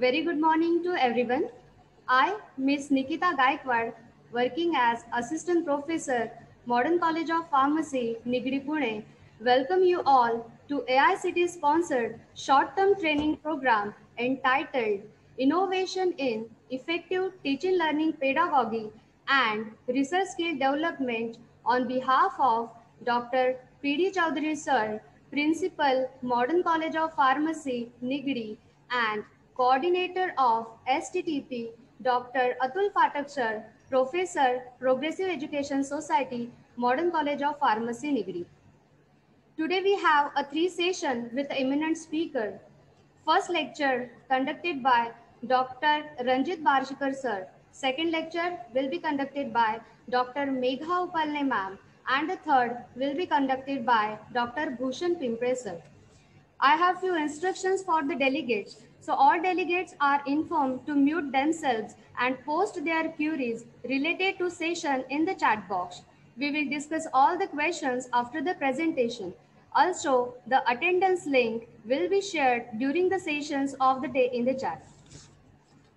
Very good morning to everyone. I, Miss Nikita Gaikwad, working as Assistant Professor, Modern College of Pharmacy, Nigri Pune, welcome you all to AICT sponsored short-term training program entitled Innovation in Effective Teaching Learning Pedagogy and Research Skill Development on behalf of Dr. P.D. Chaudhary Sir, Principal, Modern College of Pharmacy, Nigri, and Coordinator of STTP, Dr. Atul Phatak Sir, Professor, Progressive Education Society, Modern College of Pharmacy, Nigri. Today we have a three session with eminent speaker. First lecture conducted by Dr. Ranjit Barshikar sir. Second lecture will be conducted by Dr. Megha Upalne ma'am. And the third will be conducted by Dr. Bhushan Pimpre sir. I have few instructions for the delegates. So all delegates are informed to mute themselves and post their queries related to session in the chat box. We will discuss all the questions after the presentation. Also, the attendance link will be shared during the sessions of the day in the chat.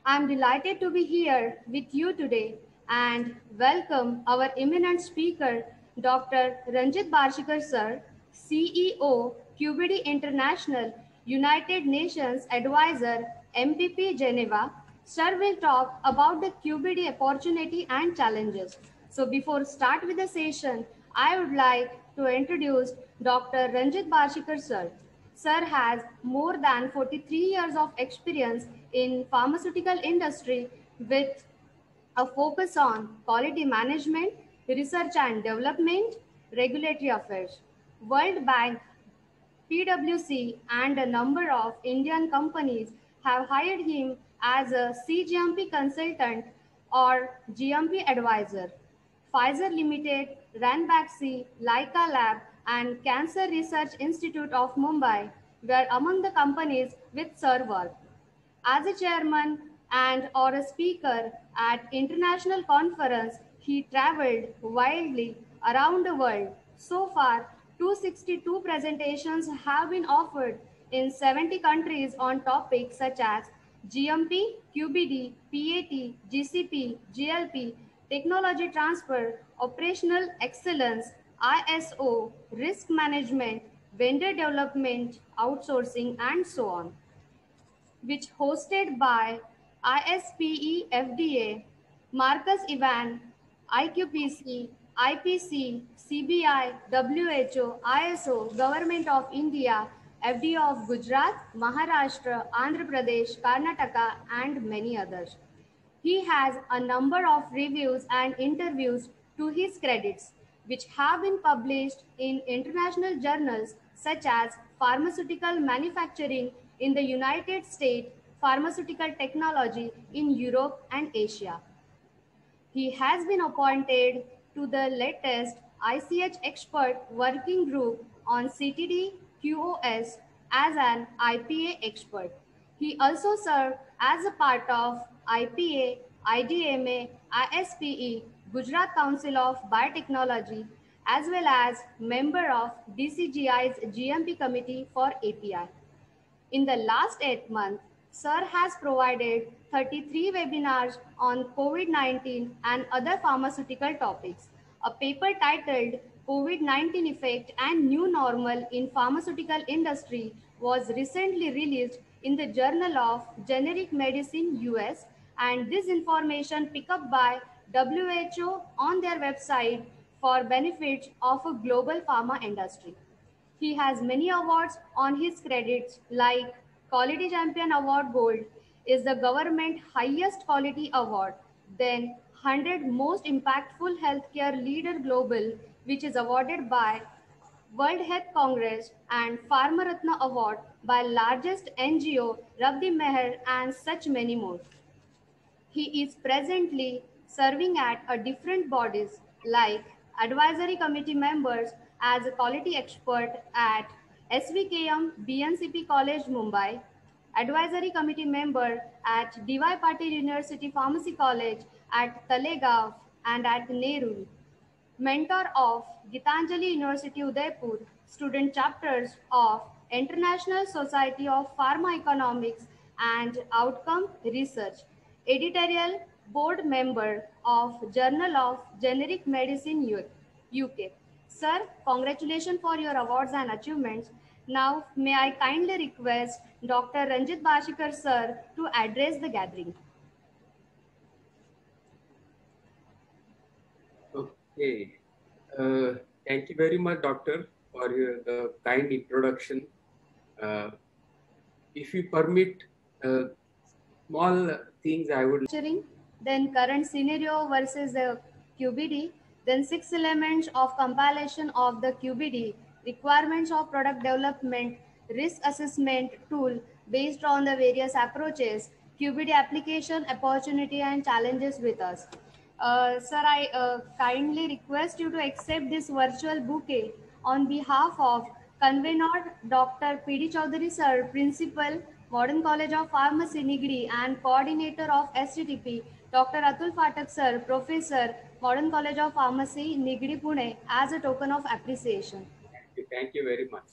I am delighted to be here with you today and welcome our eminent speaker, Dr. Ranjit Barshikar sir, CEO, QBD International, United Nations Advisor, MPP Geneva. Sir will talk about the QBD opportunity and challenges. So before start with the session, I would like to introduce Dr. Ranjit Barshikar sir. Sir has more than 43 years of experience in pharmaceutical industry with a focus on quality management, research and development, regulatory affairs. World Bank, PwC and a number of Indian companies have hired him as a CGMP consultant or GMP advisor. Pfizer Limited, Ranbaxy, Leica Lab, and Cancer Research Institute of Mumbai were among the companies with Sir worked. As a chairman and or a speaker at international conference, he traveled widely around the world. So far, 262 presentations have been offered in 70 countries on topics such as GMP, QBD, PAT, GCP, GLP, technology transfer, operational excellence, ISO, risk management, vendor development, outsourcing, and so on, which hosted by ISPE FDA, Marcus Ivan, IQPC, IPC, CBI, WHO, ISO, Government of India, FDA of Gujarat, Maharashtra, Andhra Pradesh, Karnataka, and many others. He has a number of reviews and interviews to his credits, which have been published in international journals such as Pharmaceutical Manufacturing in the United States, Pharmaceutical Technology in Europe and Asia. He has been appointed to the latest ICH Expert Working Group on CTD QoS as an IPA expert. He also served as a part of IPA, IDMA, ISPE, Gujarat Council of Biotechnology, as well as member of DCGI's GMP Committee for API. In the last 8 months, Sir has provided 33 webinars on COVID-19 and other pharmaceutical topics. A paper titled COVID-19 Effect and New Normal in Pharmaceutical Industry was recently released in the Journal of Generic Medicine US, and this information picked up by WHO on their website for benefits of a global pharma industry. He has many awards on his credits like Quality Champion Award Gold is the government highest quality award, then 100 Most Impactful Healthcare Leader Global, which is awarded by World Health Congress, and Pharma Ratna Award by largest NGO Rabdi Meher, and such many more. He is presently serving at a different bodies like advisory committee members as a quality expert at SVKM BNCP College Mumbai, advisory committee member at DY Patil University Pharmacy College at Talegaon and at Nehru, mentor of Gitanjali University Udaipur, student chapters of International Society of Pharmacoeconomics and Outcome Research, editorial board member of Journal of Generic Medicine UK. Sir, congratulations for your awards and achievements. Now, may I kindly request Dr. Ranjit Bashikar sir to address the gathering. Okay. Uh, Thank you very much, Doctor, for the kind introduction. Uh, if you permit, small things I would. Then current scenario versus the QBD, then 6 elements of compilation of the QBD, requirements of product development, risk assessment tool based on the various approaches, QBD application, opportunity and challenges with us. Sir, I kindly request you to accept this virtual bouquet on behalf of convener Dr. P.D. Chaudhary sir, Principal, Modern College of Pharmacy, Nigri, and Coordinator of STTP, Dr. Atul Phatak sir, Professor, Modern College of Pharmacy, Nigri, Pune, as a token of appreciation. Thank you very much.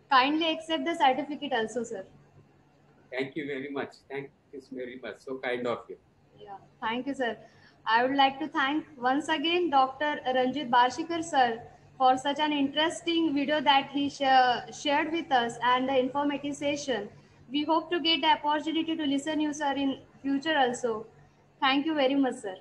Kindly accept the certificate also, sir. Thank you very much. Thank you very much. So kind of you. Yeah, thank you, sir. I would like to thank once again Dr. Ranjit Bashikar, sir, for such an interesting video that he shared with us and the informative session. We hope to get the opportunity to listen you, sir, in future also. Thank you very much, sir.